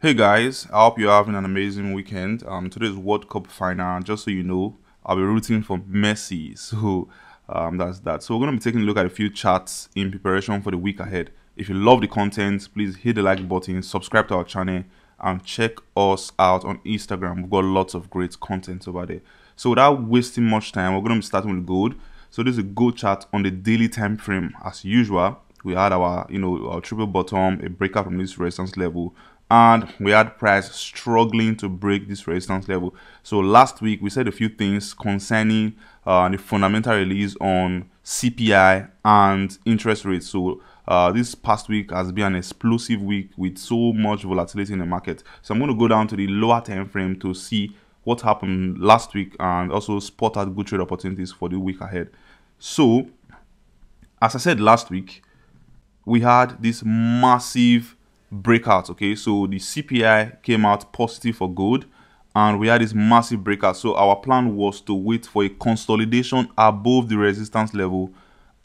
Hey guys, I hope you're having an amazing weekend. Today's World Cup final. Just so you know, I'll be rooting for Messi. So that's that. So we're gonna be taking a look at a few charts in preparation for the week ahead. If you love the content, please hit the like button, subscribe to our channel, and check us out on Instagram. We've got lots of great content over there. So without wasting much time, we're gonna be starting with gold. So this is a gold chart on the daily time frame. As usual, we had our our triple bottom, a breakout from this resistance level, and we had price struggling to break this resistance level. So last week we said a few things concerning the fundamental release on CPI and interest rates. So this past week has been an explosive week with so much volatility in the market. So I'm going to go down to the lower time frame to see what happened last week and also spot out good trade opportunities for the week ahead. So as I said last week, we had this massive breakout. Okay, so the CPI came out positive for gold and we had this massive breakout. So our plan was to wait for a consolidation above the resistance level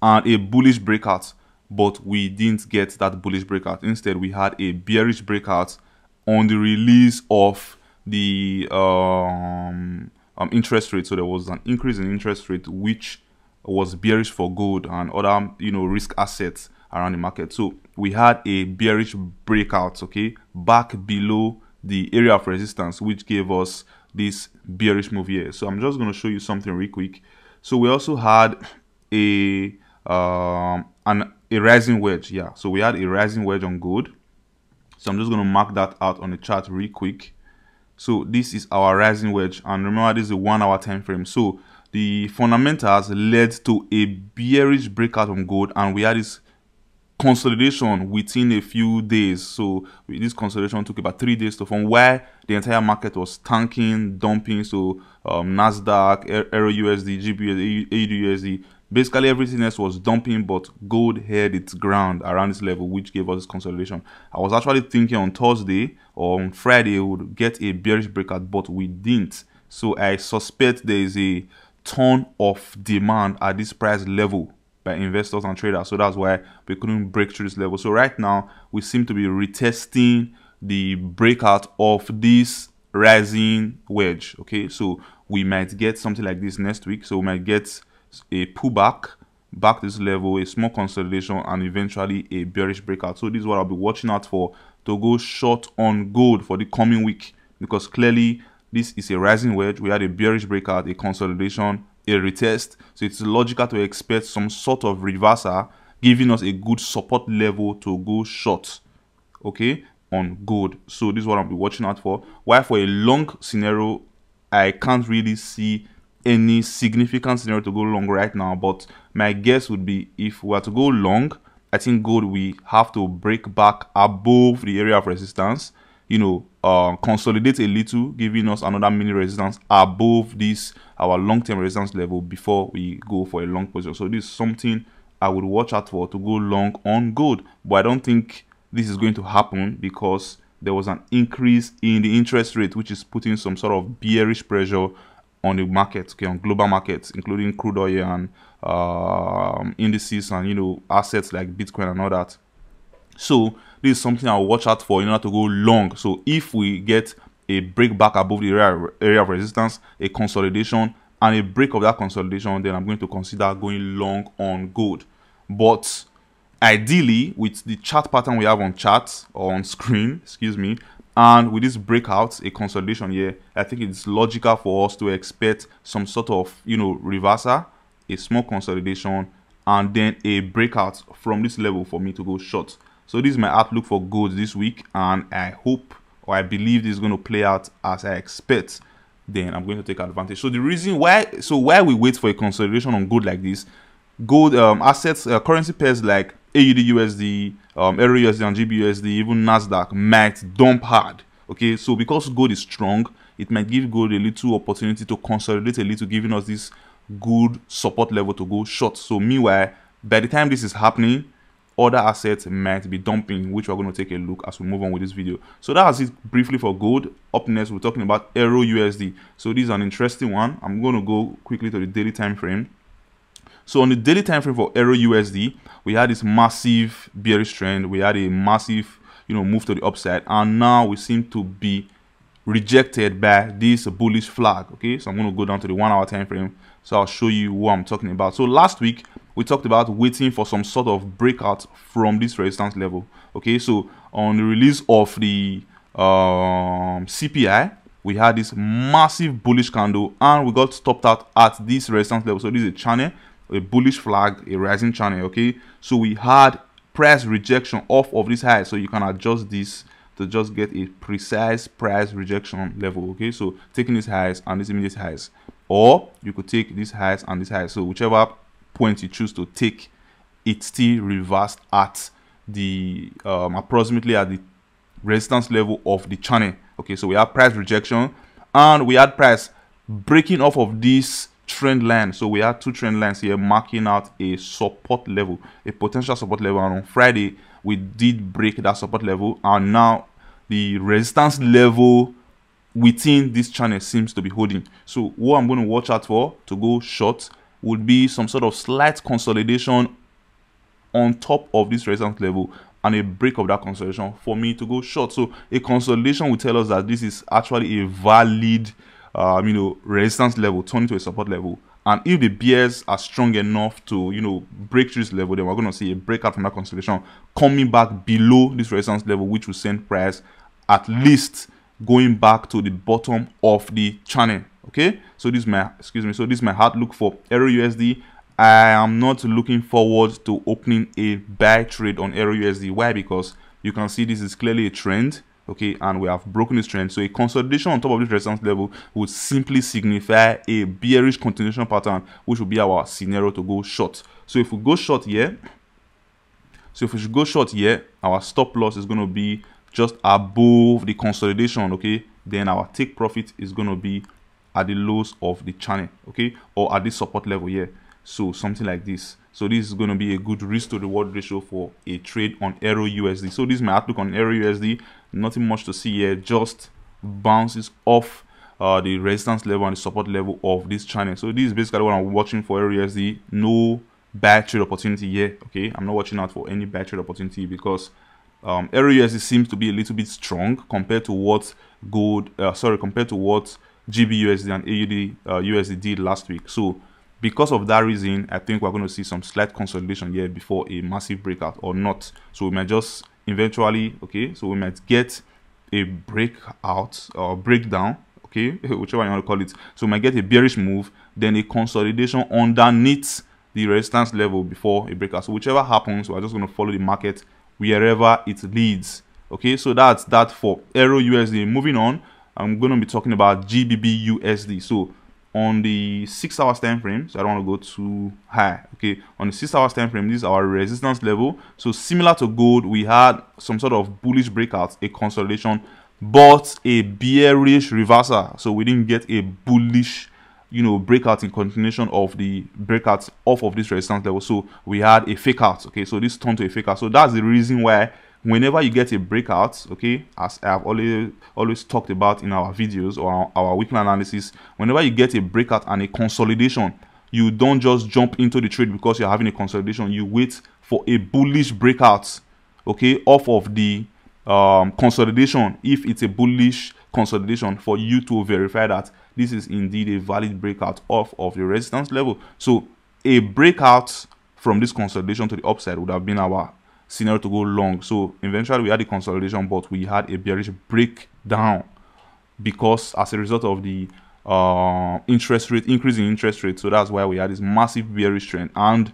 and a bullish breakout, but we didn't get that bullish breakout. Instead, we had a bearish breakout on the release of the interest rate. So there was an increase in interest rate, which was bearish for gold and other risk assets around the market. So we had a bearish breakout, okay, back below the area of resistance, which gave us this bearish move here. So I'm just going to show you something real quick. So we also had a rising wedge. Yeah, so we had a rising wedge on gold. So I'm just going to mark that out on the chart real quick. So this is our rising wedge, and remember this is a 1 hour time frame. So the fundamentals led to a bearish breakout on gold, and we had this consolidation within a few days. So this consolidation took about 3 days to form, where the entire market was tanking, dumping. So Nasdaq, EUR-USD, GBP-USD, AUD-USD, basically everything else was dumping, but gold held its ground around this level, which gave us this consolidation. I was actually thinking on Thursday or on Friday we would get a bearish breakout, but we didn't. So I suspect there is a ton of demand at this price level by investors and traders, so that's why we couldn't break through this level. So right now we seem to be retesting the breakout of this rising wedge. Okay, so we might get something like this next week. So we might get a pullback back to this level, a small consolidation, and eventually a bearish breakout. So this is what I'll be watching out for to go short on gold for the coming week, because clearly this is a rising wedge. We had a bearish breakout, a consolidation, a retest, so it's logical to expect some sort of reversal, giving us a good support level to go short, okay, on gold. So this is what I'll be watching out for. While for a long scenario, I can't really see any significant scenario to go long right now, but my guess would be if we are to go long, I think gold we have to break back above the area of resistance, consolidate a little, giving us another mini resistance above this our long-term resistance level before we go for a long position. So this is something I would watch out for to go long on gold, but I don't think this is going to happen because there was an increase in the interest rate, which is putting some sort of bearish pressure on the market, okay, on global markets, including crude oil and indices and assets like Bitcoin and all that. So this is something I'll watch out for in order to go long. So if we get a break back above the area of resistance, a consolidation, and a break of that consolidation, then I'm going to consider going long on gold. But ideally, with the chart pattern we have on chart or on screen, excuse me, and with this breakout, a consolidation here, I think it's logical for us to expect some sort of reversal, a small consolidation, and then a breakout from this level for me to go short. So this is my outlook for gold this week, and I hope or I believe this is going to play out as I expect. Then I'm going to take advantage. So the reason why we wait for a consolidation on gold like this, gold assets, currency pairs like AUD-USD, EUR-USD and GBP-USD, even Nasdaq might dump hard. Okay, so because gold is strong, it might give gold a little opportunity to consolidate a little, giving us this good support level to go short. So meanwhile, by the time this is happening, other assets might be dumping, which we're going to take a look as we move on with this video. So that was it briefly for gold. Up next, we're talking about EUR-USD. So this is an interesting one. I'm going to go quickly to the daily time frame. So on the daily time frame for EUR-USD, we had this massive bearish trend. We had a massive move to the upside, and now we seem to be rejected by this bullish flag. Okay, so I'm going to go down to the 1 hour time frame, so I'll show you what I'm talking about. So last week we talked about waiting for some sort of breakout from this resistance level. Okay, so on the release of the CPI, we had this massive bullish candle and we got stopped out at this resistance level. So this is a channel, a bullish flag, a rising channel. Okay, so we had price rejection off of this high, so you can adjust this to just get a precise price rejection level. Okay, so taking these highs and these immediate highs, or you could take these highs and these highs. So whichever point you choose to take, it still reversed at the approximately at the resistance level of the channel. Okay, so we have price rejection and we had price breaking off of this trend line. So we had two trend lines here marking out a support level, a potential support level, and on Friday we did break that support level, and now the resistance level within this channel seems to be holding. So what I'm going to watch out for to go short would be some sort of slight consolidation on top of this resistance level and a break of that consolidation for me to go short. So a consolidation will tell us that this is actually a valid resistance level turning to a support level, and if the bears are strong enough to break through this level, then we're going to see a breakout from that consolidation coming back below this resistance level, which will send price at least going back to the bottom of the channel. Okay, so this is my so this is my outlook for EUR-USD. I am not looking forward to opening a buy trade on EUR-USD. Why? Because you can see this is clearly a trend. Okay, and we have broken this trend, so a consolidation on top of this resistance level would simply signify a bearish continuation pattern, which will be our scenario to go short. So if we go short here, our stop loss is going to be just above the consolidation. Okay, then our take profit is going to be at the lows of the channel, okay, or at this support level here. So something like this. So this is going to be a good risk to reward ratio for a trade on EUR-USD. So this is my outlook on EUR-USD. Nothing much to see here, just bounces off the resistance level and the support level of this channel. So this is basically what I'm watching for EUR-USD. No buy trade opportunity here. Okay, I'm not watching out for any buy trade opportunity because EUR-USD seems to be a little bit strong compared to what compared to what GB-USD and AUD-USD did last week. So because of that reason, I think we're going to see some slight consolidation here before a massive breakout or not. So we might just eventually, okay, so we might get a breakout or breakdown, okay, whichever you want to call it. So we might get a bearish move, then a consolidation underneath the resistance level before a breakout. So whichever happens, we're just going to follow the market wherever it leads. Okay, so that's that for EUR-USD. Moving on, I'm going to be talking about GBP-USD. So on the 6 hours time frame, so I don't want to go too high. Okay, on the 6 hours time frame, this is our resistance level. So similar to gold, we had some sort of bullish breakout, a consolidation, but a bearish reversal. So we didn't get a bullish breakout in continuation of the breakouts off of this resistance level. So we had a fake out. Okay, so this turned to a fake out. So that's the reason why whenever you get a breakout, okay, as I have always talked about in our videos or our weekly analysis, whenever you get a breakout and a consolidation, you don't just jump into the trade because you're having a consolidation. You wait for a bullish breakout, okay, off of the consolidation, if it's a bullish consolidation, for you to verify that this is indeed a valid breakout off of the resistance level. So a breakout from this consolidation to the upside would have been our scenario to go long. So eventually we had a consolidation, but we had a bearish breakdown because as a result of the interest rate increase in interest rate. So that's why we had this massive bearish trend, and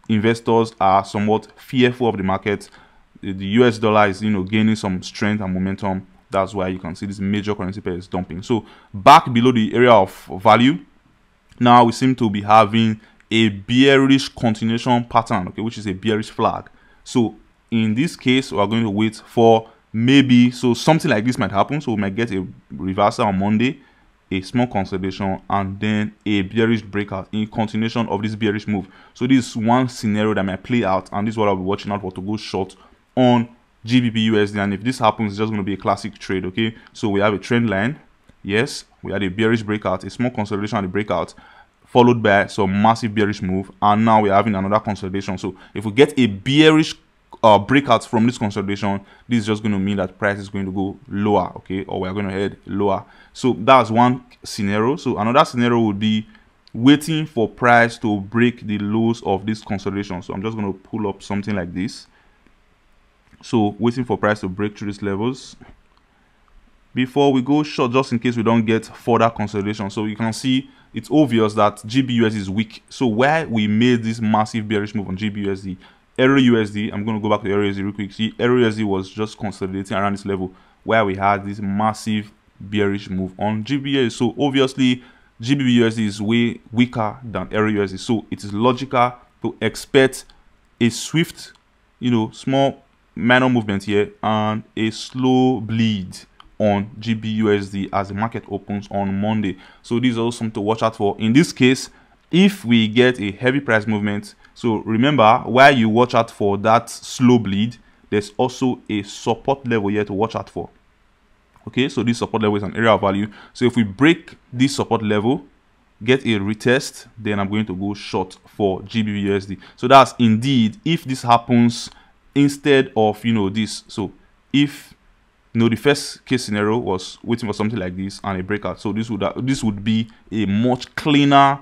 investors are somewhat fearful of the market. The US dollar is gaining some strength and momentum. That's why you can see this major currency pair is dumping. So back below the area of value, now we seem to be having a bearish continuation pattern, okay, which is a bearish flag. So in this case, we are going to wait for maybe, so something like this might happen. So we might get a reversal on Monday, a small consolidation, and then a bearish breakout in continuation of this bearish move. So this is one scenario that might play out, and this is what I'll be watching out for to go short on GBP-USD. And if this happens, it's just going to be a classic trade. Okay, so we have a trend line. Yes, we had a bearish breakout, a small consolidation and a breakout, followed by some massive bearish move, and now we're having another consolidation. So if we get a bearish breakouts from this consolidation, this is just going to mean that price is going to go lower, okay, or we're going to head lower. So that's one scenario. So another scenario would be waiting for price to break the lows of this consolidation. So I'm just going to pull up something like this. So waiting for price to break through these levels before we go short, just in case we don't get further consolidation. So you can see it's obvious that GBP-USD is weak. So where we made this massive bearish move on GBP-USD, EUR-USD, I'm going to go back to EUR-USD real quick. See, EUR-USD was just consolidating around this level where we had this massive bearish move on GBP-USD. So obviously GBP-USD is way weaker than EUR-USD. So it is logical to expect a swift, small minor movement here and a slow bleed on GBP-USD as the market opens on Monday. So this is also something to watch out for. In this case, if we get a heavy price movement, so remember, while you watch out for that slow bleed, there's also a support level here to watch out for. Okay, so this support level is an area of value. So if we break this support level, get a retest, then I'm going to go short for GBP-USD. So that's indeed if this happens instead of this. So if the first case scenario was waiting for something like this and a breakout, so this would be a much cleaner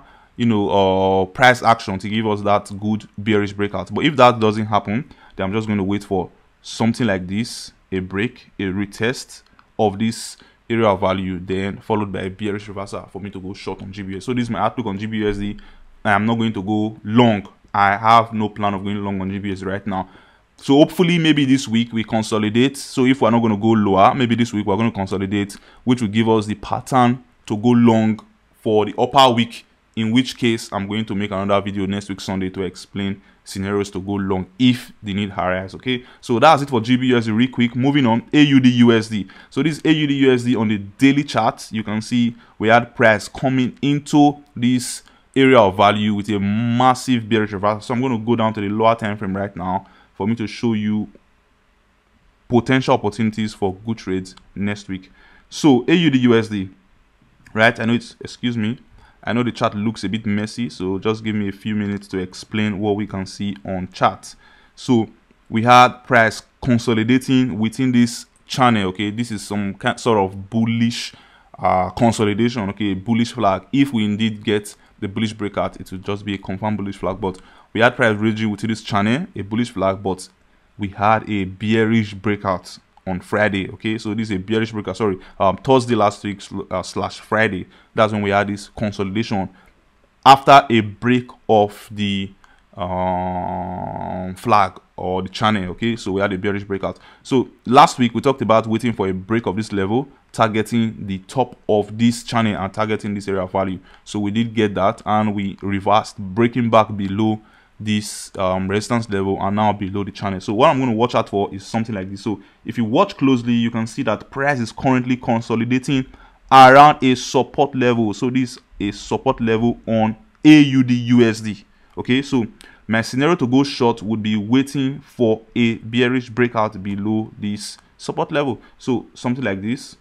price action to give us that good bearish breakout. But if that doesn't happen, then I'm just going to wait for something like this, a break, a retest of this area of value, then followed by a bearish reversal for me to go short on GBP. So this is my outlook on GBP-USD. I am not going to go long. I have no plan of going long on GBP-USD right now. So hopefully maybe this week we consolidate. So if we're not going to go lower, maybe this week we're going to consolidate, which will give us the pattern to go long for the upper week, in which case I'm going to make another video next week Sunday to explain scenarios to go long if the need arises. Okay, so that's it for GBP-USD real quick. Moving on, AUD-USD. So this AUD-USD on the daily chart, you can see we had price coming into this area of value with a massive bearish reversal. So I'm going to go down to the lower time frame right now for me to show you potential opportunities for good trades next week. So AUD-USD, right? I know it's, excuse me, I know the chart looks a bit messy, so just give me a few minutes to explain what we can see on chart. So we had price consolidating within this channel. Okay, this is some sort of bullish consolidation. Okay, bullish flag. If we indeed get the bullish breakout, it will just be a confirmed bullish flag. But we had price ranging within this channel, a bullish flag, but we had a bearish breakout on Friday. Okay, so this is a bearish breakout, sorry, Thursday last week slash Friday. That's when we had this consolidation after a break of the flag or the channel. Okay, so we had a bearish breakout. So last week we talked about waiting for a break of this level, targeting the top of this channel and targeting this area of value. So we did get that, and we reversed, breaking back below this resistance level and now below the channel. So what I'm going to watch out for is something like this. So if you watch closely, you can see that price is currently consolidating around a support level. So this is a support level on AUD-USD. Okay, so my scenario to go short would be waiting for a bearish breakout below this support level. So something like this,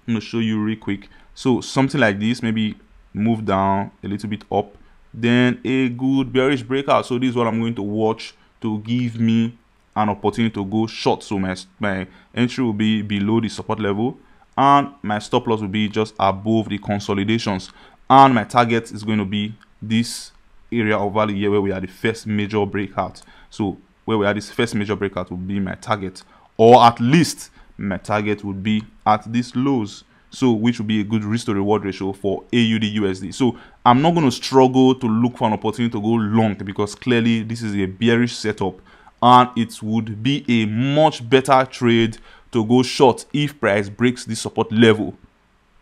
I'm going to show you real quick. So something like this, maybe move down a little bit up, then a good bearish breakout. So this is what I'm going to watch to give me an opportunity to go short. So my entry will be below the support level and my stop loss will be just above the consolidations, and my target is going to be this area of value here where we had the first major breakout. So where we had this first major breakout will be my target, or at least my target would be at these lows, so which would be a good risk to reward ratio for AUD-USD. So I'm not going to struggle to look for an opportunity to go long, because clearly this is a bearish setup and it would be a much better trade to go short if price breaks this support level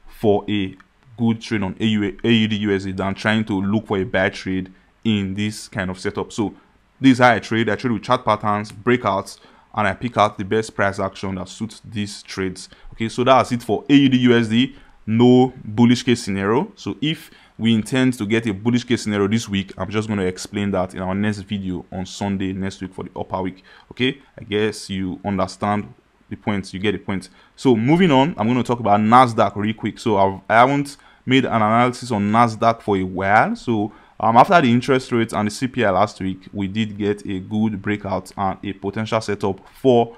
for a good trade on AUD-USD than trying to look for a bad trade in this kind of setup. So this is how I trade. I trade with chart patterns, breakouts, and I pick out the best price action that suits these trades. Okay, so that's it for AUD-USD. No bullish case scenario. So if we intend to get a bullish case scenario this week, I'm just going to explain that in our next video on Sunday next week for the upper week. Okay, I guess you understand the point, you get the point. So moving on, I'm going to talk about Nasdaq real quick. So I haven't made an analysis on Nasdaq for a while, so After the interest rates and the CPI last week, we did get a good breakout and a potential setup for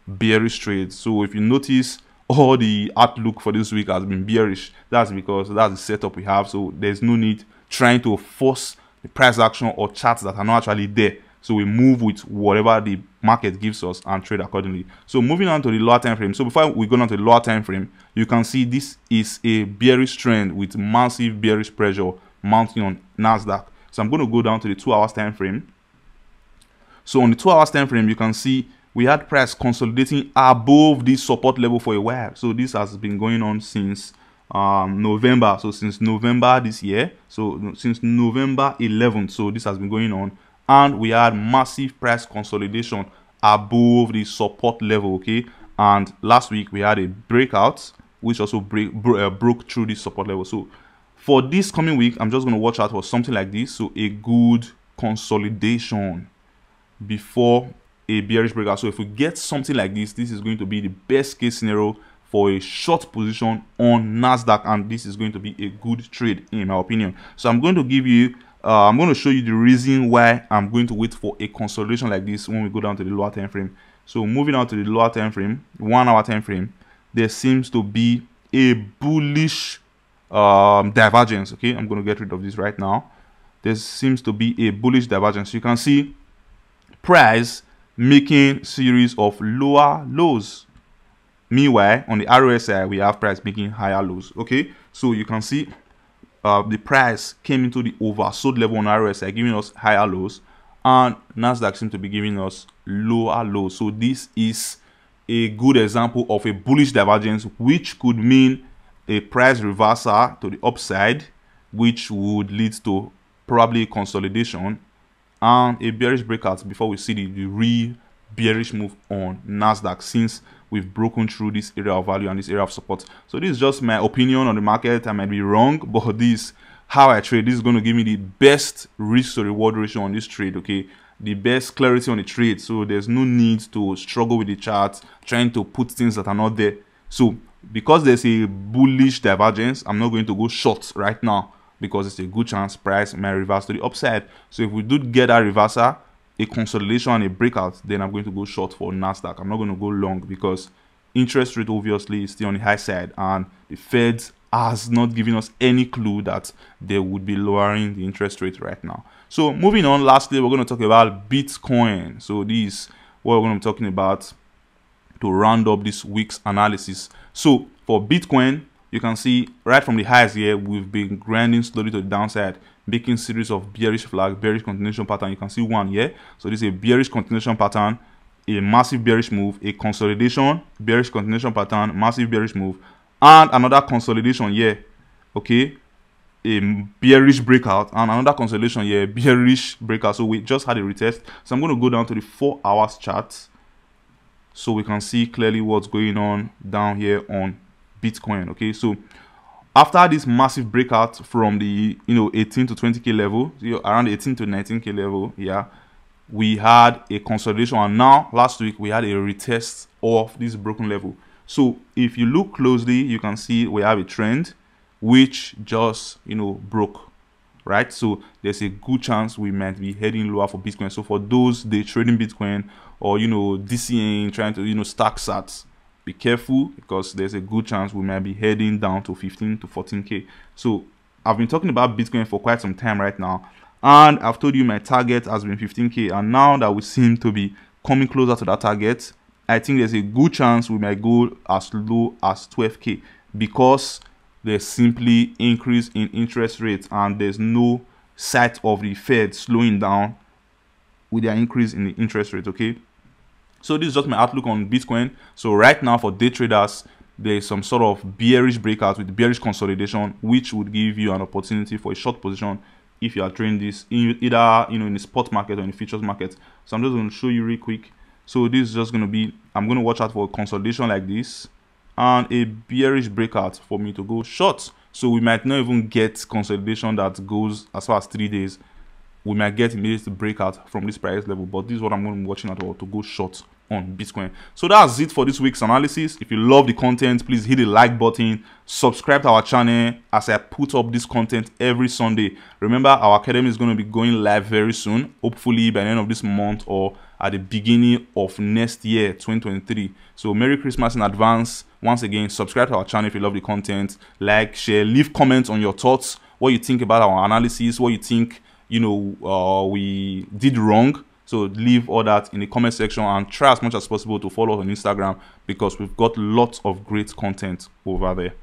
bearish trades. So if you notice, all the outlook for this week has been bearish. That's because that's the setup we have. So there's no need trying to force the price action or charts that are not actually there. So we move with whatever the market gives us and trade accordingly. So moving on to the lower time frame. So before we go on to the lower time frame, you can see this is a bearish trend with massive bearish pressure mounting on Nasdaq. So I'm going to go down to the 2 hours time frame. So on the 2 hours time frame, you can see we had price consolidating above this support level for a while. So this has been going on since November. So since November this year. So since November 11th. So this has been going on. And we had massive price consolidation above the support level, okay? And last week we had a breakout which also broke through this support level. So for this coming week, I'm just going to watch out for something like this. So a good consolidation before a bearish breakout. So if we get something like this, this is going to be the best case scenario for a short position on Nasdaq, and this is going to be a good trade in my opinion. So I'm going to give you I'm going to show you the reason why I'm going to wait for a consolidation like this when we go down to the lower time frame. So moving on to the lower time frame, 1 hour time frame, there seems to be a bullish divergence. Okay, I'm going to get rid of this right now. There seems to be a bullish divergence. You can see price making series of lower lows. Meanwhile, on the RSI, we have price making higher lows. Okay, so you can see the price came into the oversold level on RSI, giving us higher lows, and Nasdaq seems to be giving us lower lows. So this is a good example of a bullish divergence, which could mean a price reversal to the upside, which would lead to probably consolidation and a bearish breakout before we see the real bearish move on Nasdaq, since we've broken through this area of value and this area of support. So this is just my opinion on the market. I might be wrong, but this how I trade. This is going to give me the best risk to reward ratio on this trade, okay? The best clarity on the trade. So there's no need to struggle with the charts, trying to put things that are not there. So because there's a bullish divergence, I'm not going to go short right now, because it's a good chance price may reverse to the upside. So if we do get a reversal, a consolidation and a breakout, then I'm going to go short for Nasdaq. I'm not going to go long, because interest rate obviously is still on the high side, and the Fed has not given us any clue that they would be lowering the interest rate right now. So moving on, lastly, we're going to talk about Bitcoin. So this is what we're going to be talking about to round up this week's analysis. So for Bitcoin, you can see right from the highs here, we've been grinding slowly to the downside, making series of bearish flag, bearish continuation pattern. You can see one here. So this is a bearish continuation pattern, a massive bearish move, a consolidation, bearish continuation pattern, massive bearish move, and another consolidation here. Okay, a bearish breakout and another consolidation here, bearish breakout. So we just had a retest. So I'm going to go down to the 4 hours chart so we can see clearly what's going on down here on Bitcoin. Okay, so after this massive breakout from the 18 to 20k level, around 18 to 19k level, yeah, we had a consolidation, and now last week we had a retest of this broken level. So if you look closely, you can see we have a trend which just broke, right? So there's a good chance we might be heading lower for Bitcoin. So for those day trading Bitcoin or DCAing, trying to stack sats, be careful, because there's a good chance we might be heading down to 15 to 14k. So I've been talking about Bitcoin for quite some time right now, and I've told you my target has been 15k, and now that we seem to be coming closer to that target, I think there's a good chance we might go as low as 12k, because there's simply increase in interest rates and there's no sight of the Fed slowing down with their increase in the interest rate. Okay, so this is just my outlook on Bitcoin. So right now for day traders, there's some sort of bearish breakout with bearish consolidation, which would give you an opportunity for a short position if you are trading this either in the spot market or in the futures market. So I'm just going to show you real quick. So this is just going to be, I'm going to watch out for a consolidation like this and a bearish breakout for me to go short. So we might not even get consolidation that goes as far as 3 days. We might get immediate breakout from this price level, but this is what I'm going to be watching out for to go short on Bitcoin. So that's it for this week's analysis. If you love the content, please hit the like button, subscribe to our channel as I put up this content every Sunday. Remember, our academy is going to be going live very soon, hopefully by the end of this month or at the beginning of next year, 2023. So Merry Christmas in advance. Once again, subscribe to our channel if you love the content, like, share, leave comments on your thoughts, what you think about our analysis, what you think, you know, we did wrong. So leave all that in the comment section, and try as much as possible to follow us on Instagram, because we've got lots of great content over there.